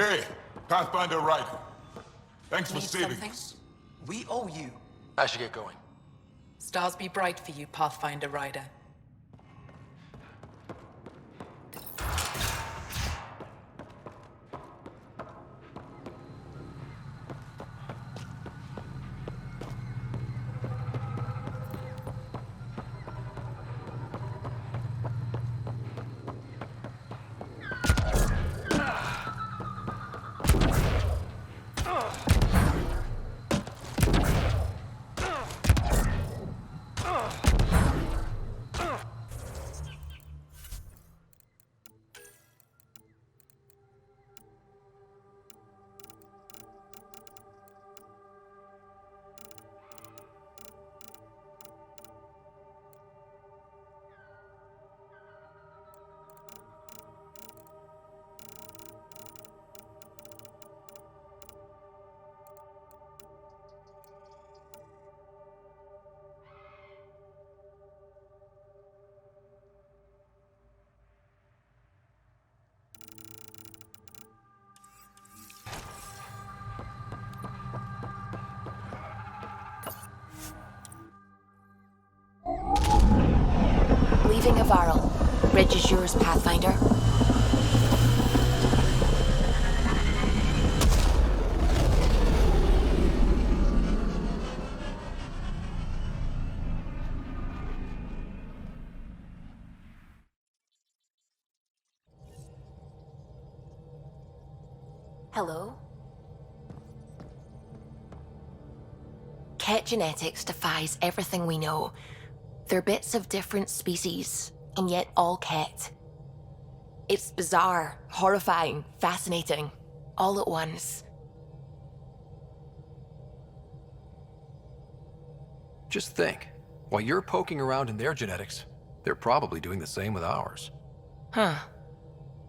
Hey, Pathfinder Ryder. Thanks for Need saving something? us. We owe you. I should get going. Stars be bright for you, Pathfinder Rider. Leaving Avaril. Bridge is yours, Pathfinder. Hello? Ket genetics defies everything we know. They're bits of different species, and yet all Ket. It's bizarre, horrifying, fascinating, all at once. Just think, while you're poking around in their genetics, they're probably doing the same with ours. Huh.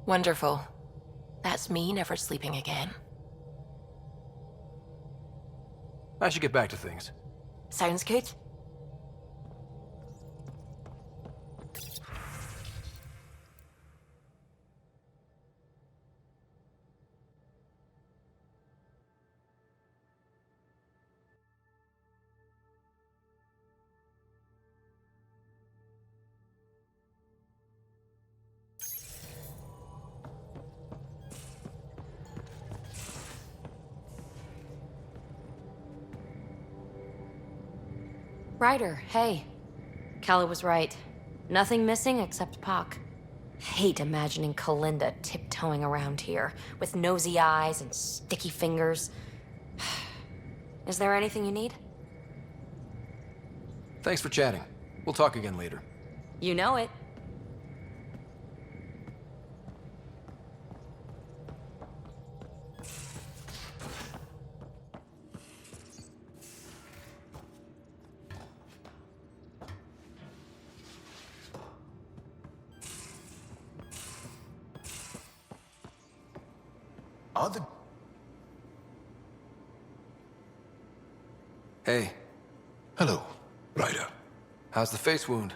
Wonderful. That's me never sleeping again. I should get back to things. Sounds good. Ryder, hey. Kala was right. Nothing missing except Pock. Hate imagining Kalinda tiptoeing around here, with nosy eyes and sticky fingers. Is there anything you need? Thanks for chatting. We'll talk again later. You know it. Are the... Hey, Hello, Ryder. how's the face wound?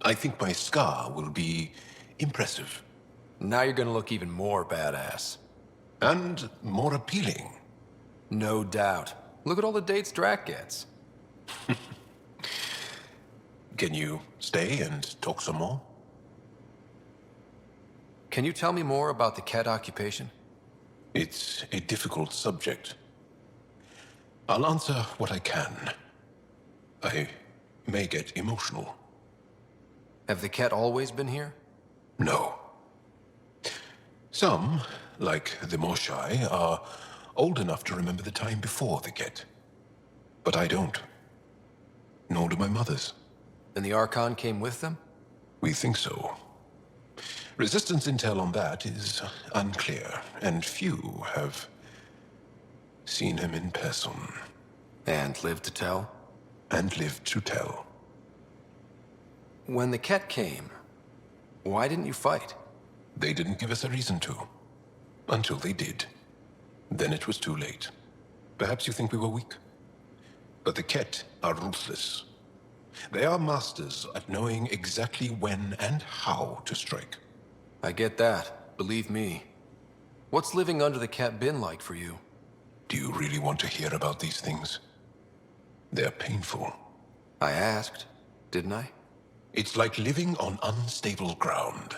I think my scar will be impressive. Now you're gonna look even more badass. And more appealing. No doubt. Look at all the dates Drac gets. Can you stay and talk some more? Can you tell me more about the Ket occupation? It's a difficult subject. I'll answer what I can. I may get emotional. Have the Ket always been here? No. Some, like the Moshai, are old enough to remember the time before the Ket. But I don't. Nor do my mothers. And the Archon came with them? We think so. Resistance intel on that is unclear, and few have seen him in person. And lived to tell? And lived to tell. When the Ket came, why didn't you fight? They didn't give us a reason to. Until they did. Then it was too late. Perhaps you think we were weak. But the Ket are ruthless. They are masters at knowing exactly when and how to strike. I get that, believe me. What's living under the cat been like for you? Do you really want to hear about these things? They're painful. I asked, didn't I? It's like living on unstable ground.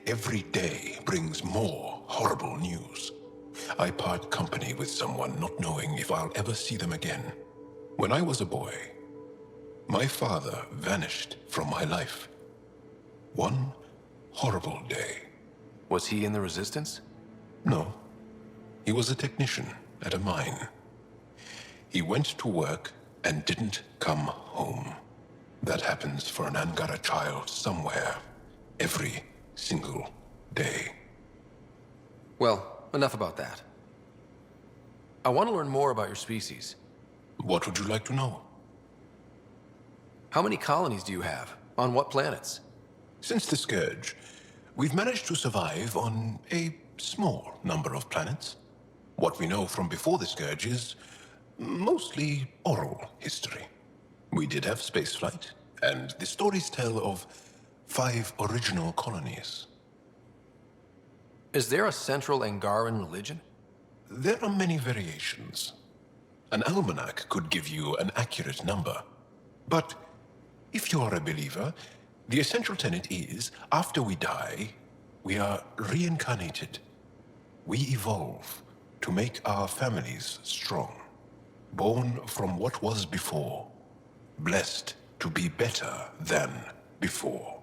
Every day brings more horrible news. I part company with someone not knowing if I'll ever see them again. When I was a boy, my father vanished from my life. One horrible day. Was he in the Resistance? No. He was a technician at a mine. He went to work and didn't come home. That happens for an Angara child somewhere, every single day. Well, enough about that. I want to learn more about your species. What would you like to know? How many colonies do you have? On what planets? Since the Scourge, we've managed to survive on a small number of planets. What we know from before the Scourge is mostly oral history. We did have spaceflight, and the stories tell of 5 original colonies. Is there a central Angaran religion? There are many variations. An almanac could give you an accurate number. But if you are a believer, the essential tenet is, after we die, we are reincarnated. We evolve to make our families strong. Born from what was before. Blessed to be better than before.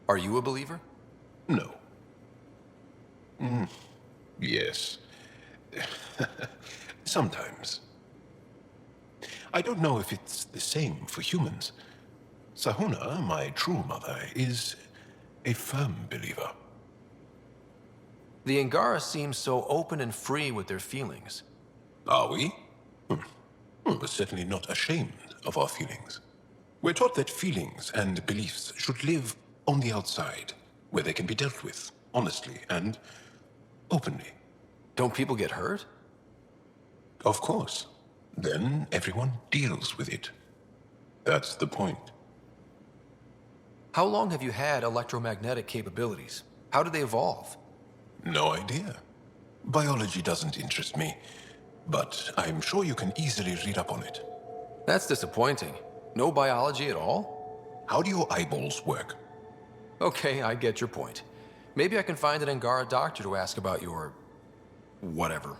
Are you a believer? No. Yes. Sometimes. I don't know if it's the same for humans. Sahuna, my true mother, is a firm believer. The Angara seem so open and free with their feelings. Are we? We're certainly not ashamed of our feelings. We're taught that feelings and beliefs should live on the outside, where they can be dealt with, honestly and openly. Don't people get hurt? Of course. Then everyone deals with it. That's the point. How long have you had electromagnetic capabilities? How did they evolve? No idea. Biology doesn't interest me, but I'm sure you can easily read up on it. That's disappointing. No biology at all? How do your eyeballs work? Okay, I get your point. Maybe I can find an Angara doctor to ask about your... whatever.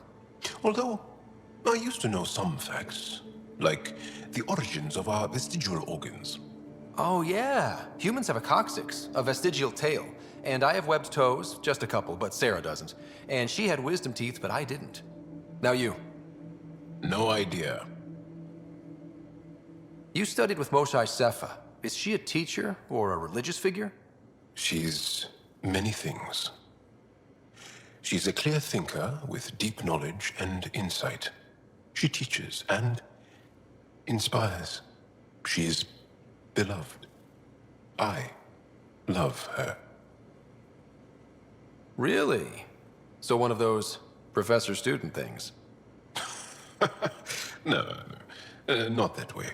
Although, I used to know some facts, like the origins of our vestigial organs. Oh yeah, humans have a coccyx, a vestigial tail, and I have webbed toes, just a couple, but Sarah doesn't. And she had wisdom teeth, but I didn't. Now you. No idea. You studied with Moshae Sefa. Is she a teacher or a religious figure? She's many things. She's a clear thinker with deep knowledge and insight. She teaches and inspires. She's beloved. I love her. Really? So one of those professor-student things? No, not that way.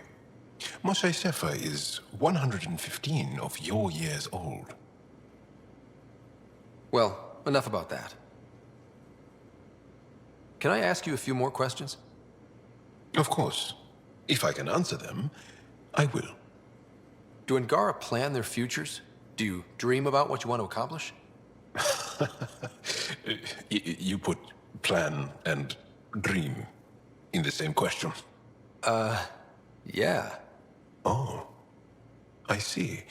Moshae Sefa is 115 of your years old. Well, enough about that. Can I ask you a few more questions? Of course. If I can answer them, I will. Do Angara plan their futures? Do you dream about what you want to accomplish? You put plan and dream in the same question. Yeah. Oh, I see.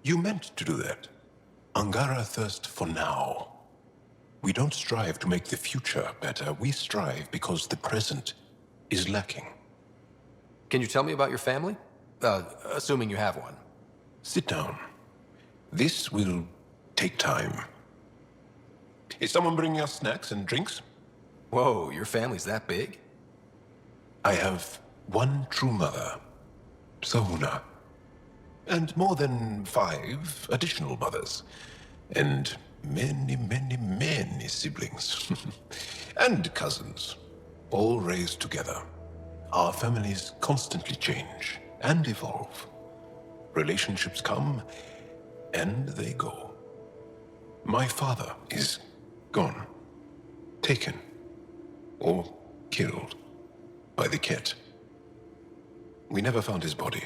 You meant to do that. Angara thirst for now. We don't strive to make the future better. We strive because the present is lacking. Can you tell me about your family? Assuming you have one. Sit down. This will take time. Is someone bringing us snacks and drinks? Whoa, your family's that big? I have one true mother, Sahuna, and more than 5 additional mothers, and many, many, many siblings, and cousins, all raised together. Our families constantly change and evolve. Relationships come and they go. My father is gone. taken or killed by the Ket. We never found his body.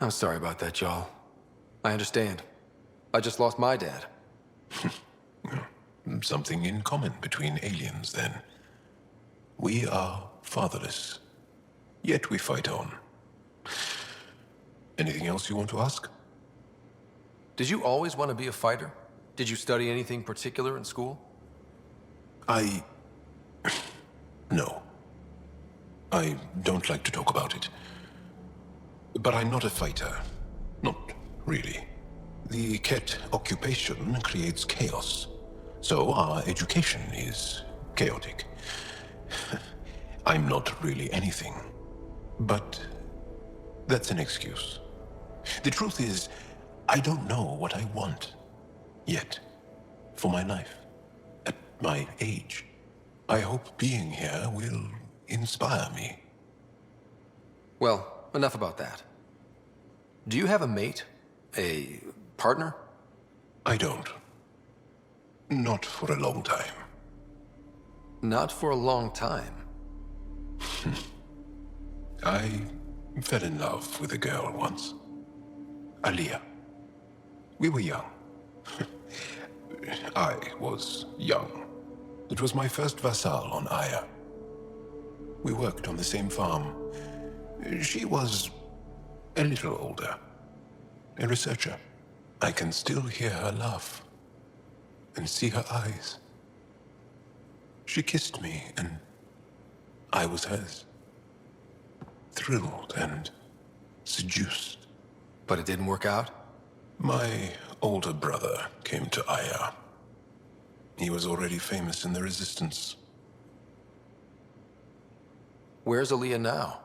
I'm sorry about that, Jarl. I understand. I just lost my dad. Something in common between aliens, then. We are fatherless, yet we fight on. Anything else you want to ask? Did you always want to be a fighter? Did you study anything particular in school? No. I don't like to talk about it. But I'm not a fighter. Not really. The Ket occupation creates chaos. So our education is chaotic. I'm not really anything. But that's an excuse. The truth is, I don't know what I want. Yet. For my life. At my age. I hope being here will inspire me. Well, enough about that. Do you have a mate? A partner? I don't. Not for a long time. Not for a long time. I fell in love with a girl once. Aliyah. We were young. I was young. It was my first vassal on Aya. We worked on the same farm. She was a little older. A researcher. I can still hear her laugh. And see her eyes. She kissed me, and I was hers. Thrilled and seduced. But it didn't work out? My older brother came to Aya. He was already famous in the Resistance. Where's Aliyah now?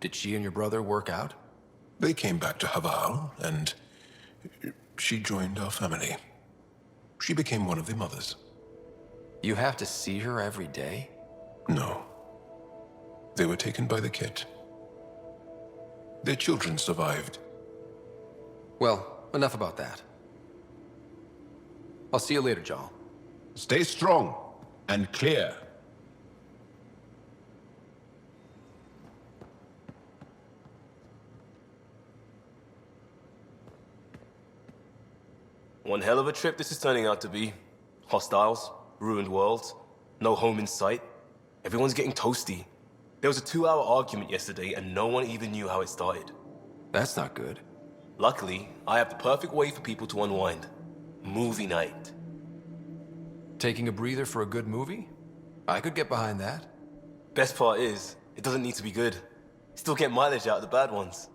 Did she and your brother work out? They came back to Haval, and she joined our family. She became one of the mothers. You have to see her every day? No. They were taken by the Ket. Their children survived. Well, enough about that. I'll see you later, Jarl. Stay strong and clear. One hell of a trip this is turning out to be. Hostiles, ruined worlds, no home in sight. Everyone's getting toasty. There was a 2-hour argument yesterday and no one even knew how it started. That's not good. Luckily, I have the perfect way for people to unwind. Movie night. Taking a breather for a good movie? I could get behind that. Best part is, it doesn't need to be good. Still get mileage out of the bad ones.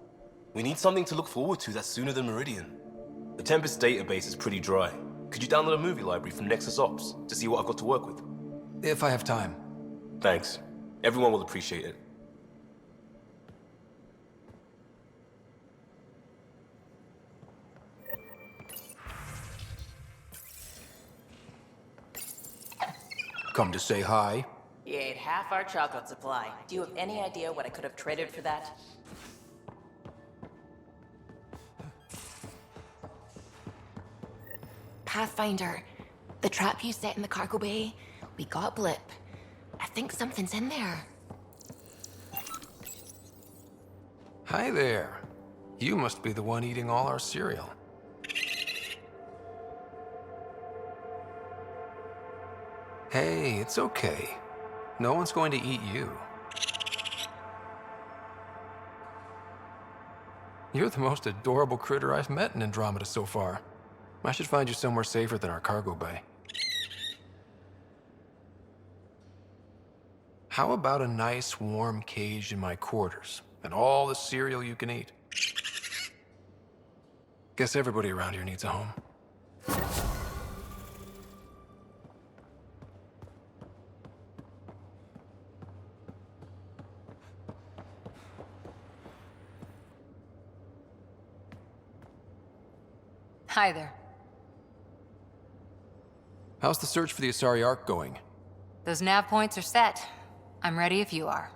We need something to look forward to that's sooner than Meridian. The Tempest database is pretty dry. Could you download a movie library from Nexus Ops to see what I've got to work with? If I have time. Thanks. Everyone will appreciate it. Come to say hi. You ate half our chocolate supply. Do you have any idea what I could have traded for that? Pathfinder, the trap you set in the cargo bay, we got Blip. I think something's in there. Hi there. You must be the one eating all our cereal. Hey, it's okay. No one's going to eat you. You're the most adorable critter I've met in Andromeda so far. I should find you somewhere safer than our cargo bay. How about a nice warm cage in my quarters and all the cereal you can eat? Guess everybody around here needs a home. Hi there. How's the search for the Asari Ark going? Those nav points are set. I'm ready if you are.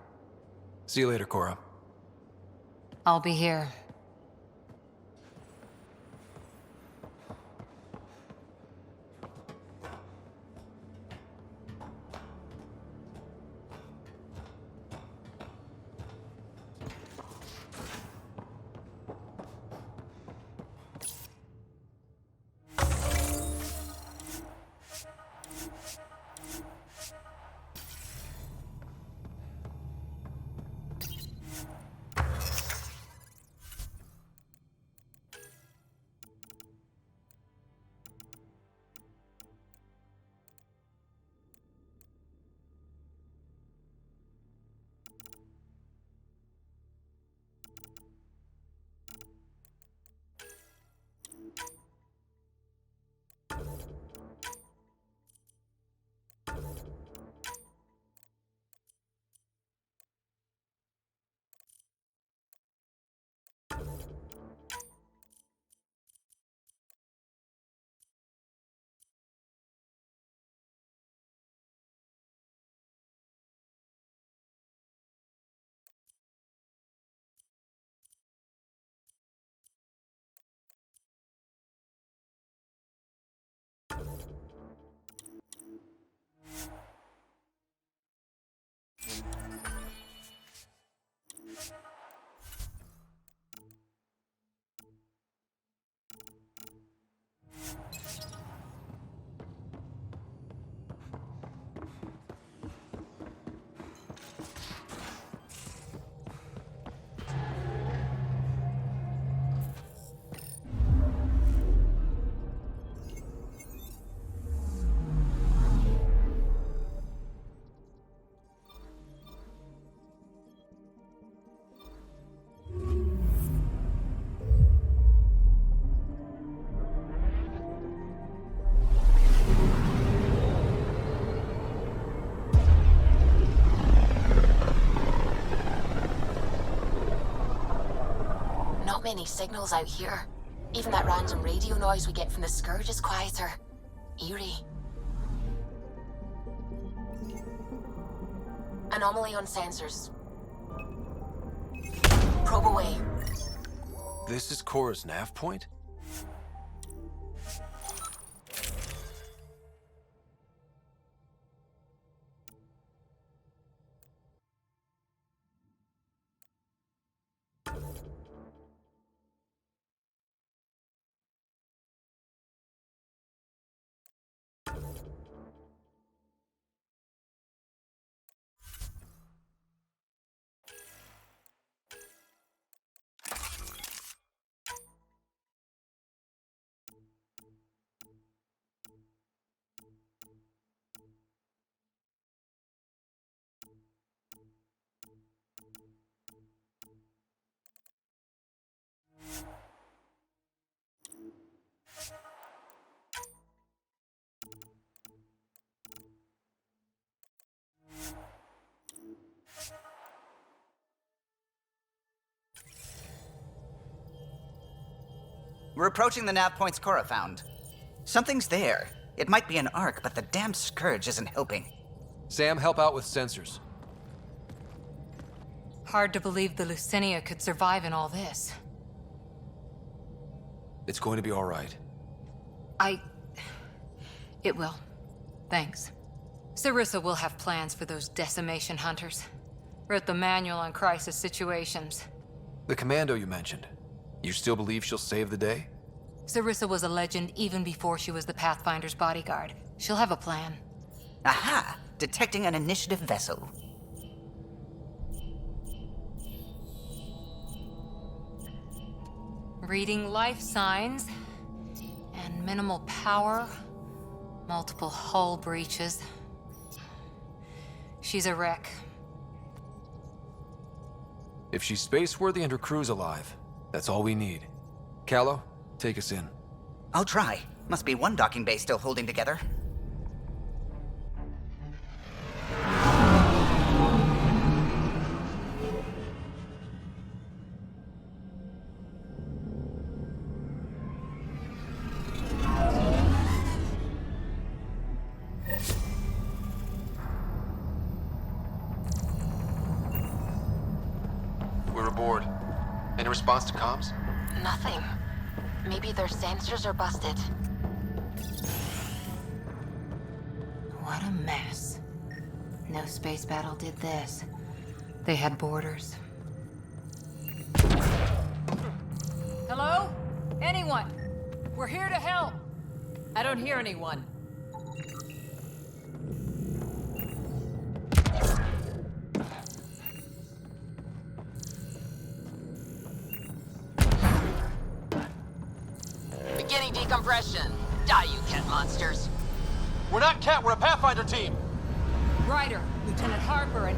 See you later, Cora. I'll be here. many signals out here. Even that random radio noise we get from the Scourge is quieter. Eerie. Anomaly on sensors. Probe away. This is Cora's nav point? We're approaching the nav points Cora found. Something's there. It might be an arc, but the damn Scourge isn't helping. Sam, help out with sensors. Hard to believe the Lucinia could survive in all this. It's going to be all right. It will. Thanks. Sarissa will have plans for those decimation hunters. Wrote the manual on crisis situations. The commando you mentioned. You still believe she'll save the day? Sarissa was a legend even before she was the Pathfinder's bodyguard. She'll have a plan. Aha! Detecting an initiative vessel. Reading life signs. And minimal power. Multiple hull breaches. She's a wreck. If she's space-worthy and her crew's alive, that's all we need. Callow, take us in. I'll try. Must be one docking bay still holding together. We're aboard. Any response to comms? Nothing. Maybe their sensors are busted. What a mess. No space battle did this. They had borders. Hello? Anyone? We're here to help. I don't hear anyone. Beginning decompression. Die, you cat monsters. We're not Cat, we're a Pathfinder team! Ryder, Lieutenant Harper, and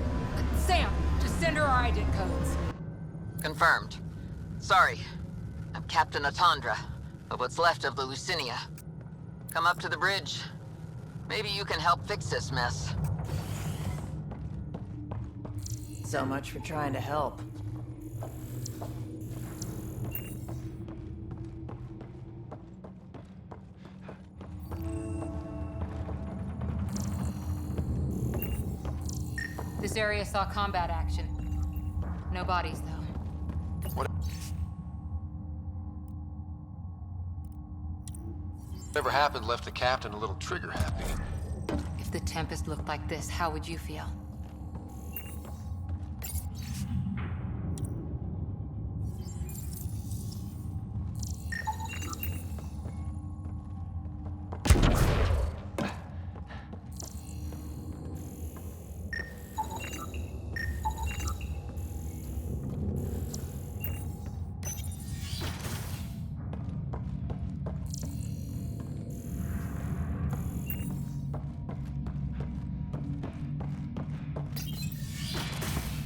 Sam, just send her our ident codes. Confirmed. Sorry. I'm Captain Atandra, of what's left of the Lucinia. Come up to the bridge. Maybe you can help fix this mess. So much for trying to help. This area saw combat action. No bodies, though. Whatever happened left the captain a little trigger happy. If the Tempest looked like this, how would you feel?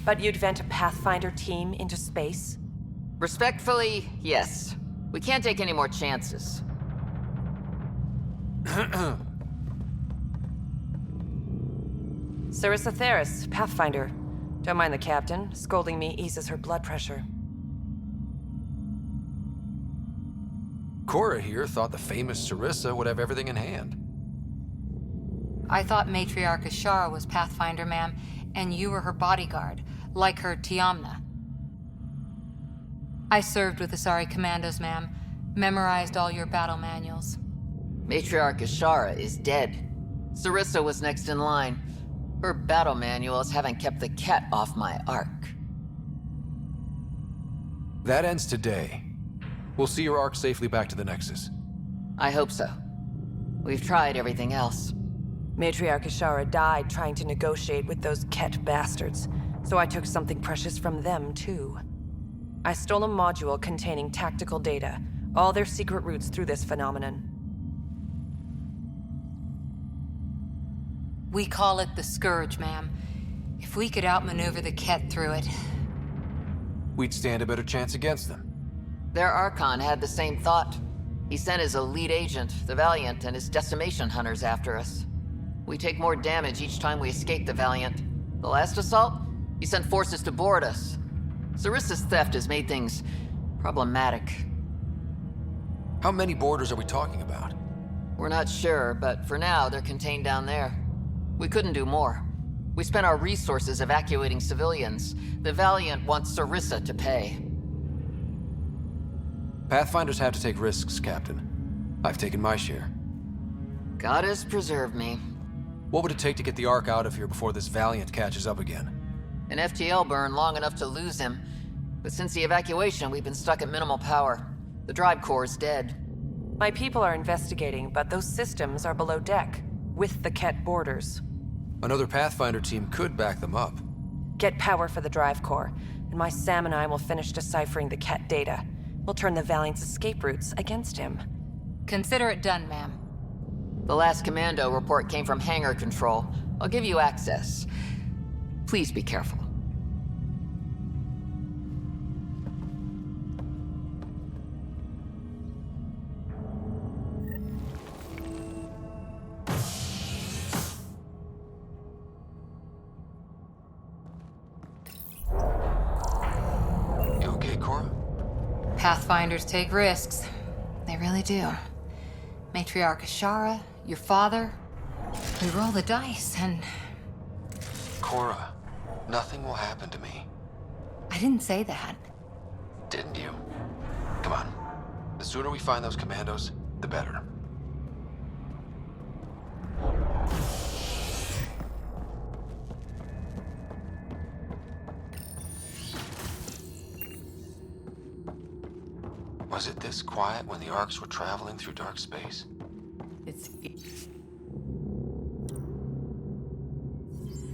But you'd vent a Pathfinder team into space? Respectfully, yes. We can't take any more chances. Sarissa Theris, Pathfinder. Don't mind the captain. Scolding me eases her blood pressure. Cora here thought the famous Sarissa would have everything in hand. I thought Matriarch Ashara was Pathfinder, ma'am, and you were her bodyguard, like her Tiamna. I served with the Asari commandos, ma'am. Memorized all your battle manuals. Matriarch Ashara is dead. Sarissa was next in line. Her battle manuals haven't kept the cat off my ark. That ends today. We'll see your ark safely back to the Nexus. I hope so. We've tried everything else. Matriarch Ashara died trying to negotiate with those Ket bastards, so I took something precious from them, too. I stole a module containing tactical data, all their secret routes through this phenomenon. We call it the Scourge, ma'am. If we could outmaneuver the Ket through it... We'd stand a better chance against them. Their Archon had the same thought. He sent his elite agent, the Valiant, and his decimation hunters after us. We take more damage each time we escape the Valiant. The last assault, he sent forces to board us. Sarissa's theft has made things problematic. How many boarders are we talking about? We're not sure, but for now, they're contained down there. We couldn't do more. We spent our resources evacuating civilians. The Valiant wants Sarissa to pay. Pathfinders have to take risks, Captain. I've taken my share. God has preserved me. What would it take to get the Ark out of here before this Valiant catches up again? An FTL burn long enough to lose him. But since the evacuation, we've been stuck at minimal power. The drive core is dead. My people are investigating, but those systems are below deck, with the Ket borders. Another Pathfinder team could back them up. Get power for the drive core, and my Sam and I will finish deciphering the Ket data. We'll turn the Valiant's escape routes against him. Consider it done, ma'am. The last commando report came from hangar control. I'll give you access. Please be careful. You okay, Cora? Pathfinders take risks. They really do. Matriarch Ashara, your father. We roll the dice, and... Cora, nothing will happen to me. I didn't say that. Didn't you? Come on. The sooner we find those commandos, the better. Was it this quiet when the Arks were traveling through dark space? It's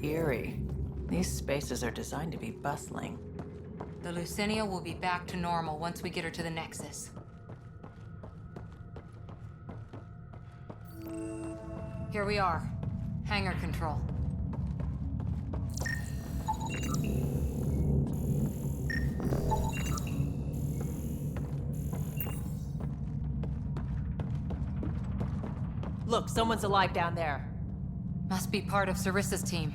eerie. These spaces are designed to be bustling. The Lucinia will be back to normal once we get her to the Nexus. Here we are. Hangar control. Look, someone's alive down there. Must be part of Sarissa's team.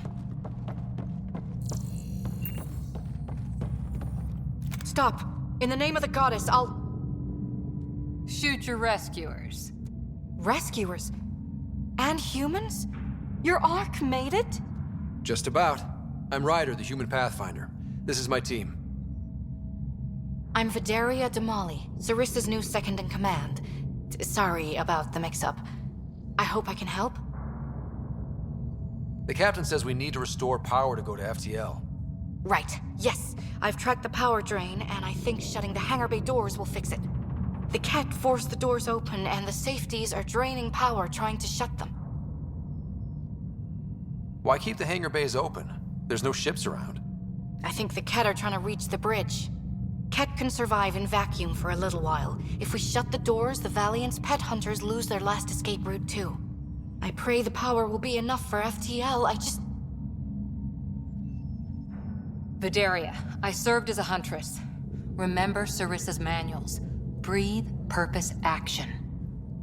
Stop! In the name of the goddess, I'll... Shoot your rescuers. Rescuers? And humans? Your Ark made it? Just about. I'm Ryder, the human Pathfinder. This is my team. I'm Vidaria Damali, Sarissa's new second-in-command. Sorry about the mix-up. I hope I can help? The captain says we need to restore power to go to FTL. Right, yes. I've tracked the power drain, and I think shutting the hangar bay doors will fix it. The Ket forced the doors open, and the safeties are draining power trying to shut them. Why keep the hangar bays open? There's no ships around. I think the Ket are trying to reach the bridge. Ket can survive in vacuum for a little while. If we shut the doors, the Valiant's pet hunters lose their last escape route too. I pray the power will be enough for FTL, Vidaria, I served as a huntress. Remember Sarissa's manuals. Breathe, purpose, action.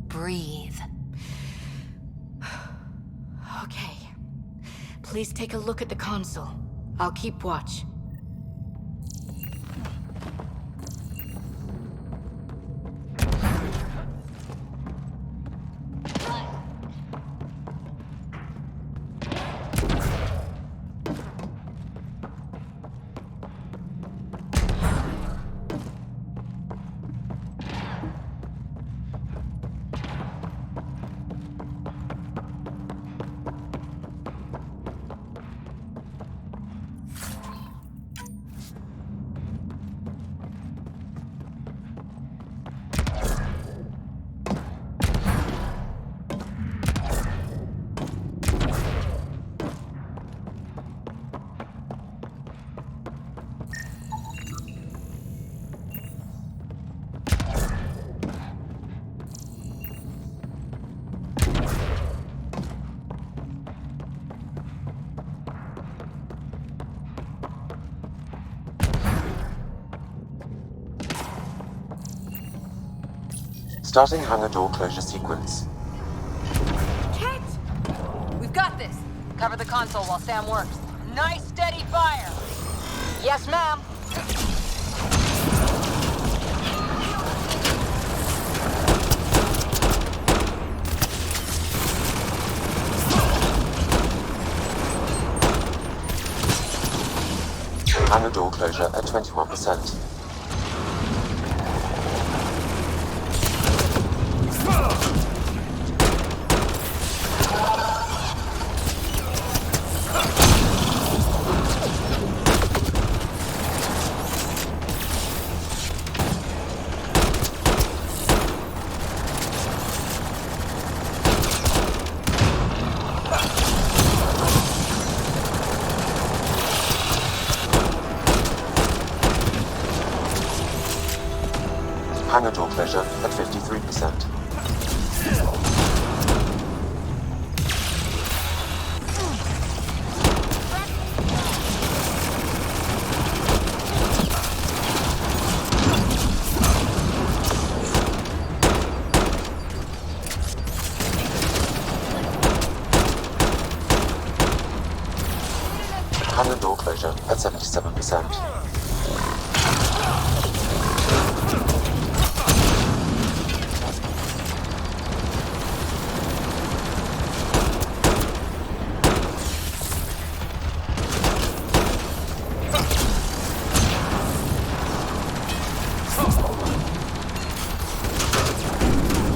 Breathe. Okay. Please take a look at the console. I'll keep watch. Starting hangar door closure sequence. Kit! We've got this. Cover the console while Sam works. Nice steady fire! Yes, ma'am. Hangar door closure at 21%. Hangar door closure at 53%. Hangar door closure at 77%.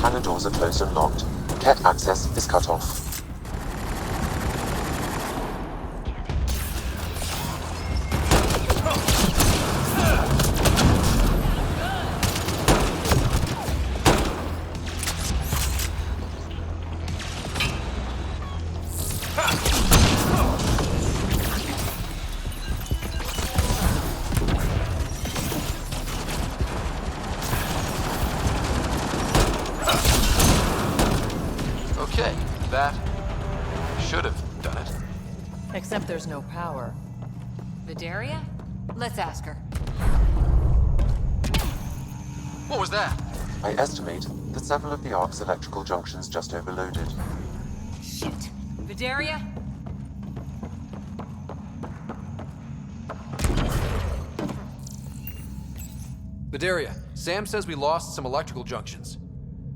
Hangar doors are closed and locked. Cat access is cut off. Okay, that should have done it. Except there's no power. Vidaria? Let's ask her. What was that? I estimate that several of the Ark's electrical junctions just overloaded. Shit. Vidaria? Vidaria, Sam says we lost some electrical junctions.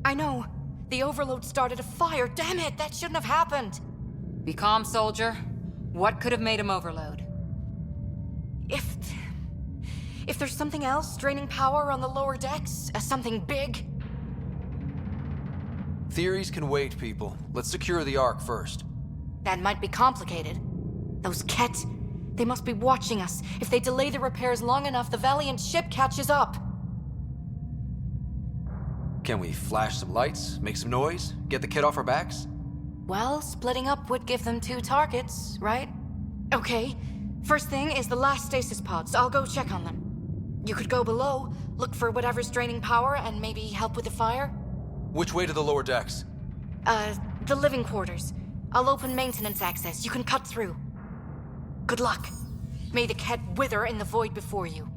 I know. The overload started a fire. Damn it, that shouldn't have happened. Be calm, soldier. What could have made him overload? If there's something else draining power on the lower decks, something big. Theories can wait, people. Let's secure the Ark first. That might be complicated. Those Ket, they must be watching us. If they delay the repairs long enough, the Valiant ship catches up. Can we flash some lights, make some noise, get the kid off our backs? Well, splitting up would give them 2 targets, right? Okay. First thing is the last stasis pods. I'll go check on them. You could go below, look for whatever's draining power, and maybe help with the fire. Which way to the lower decks? The living quarters. I'll open maintenance access. You can cut through. Good luck. May the Ket wither in the void before you.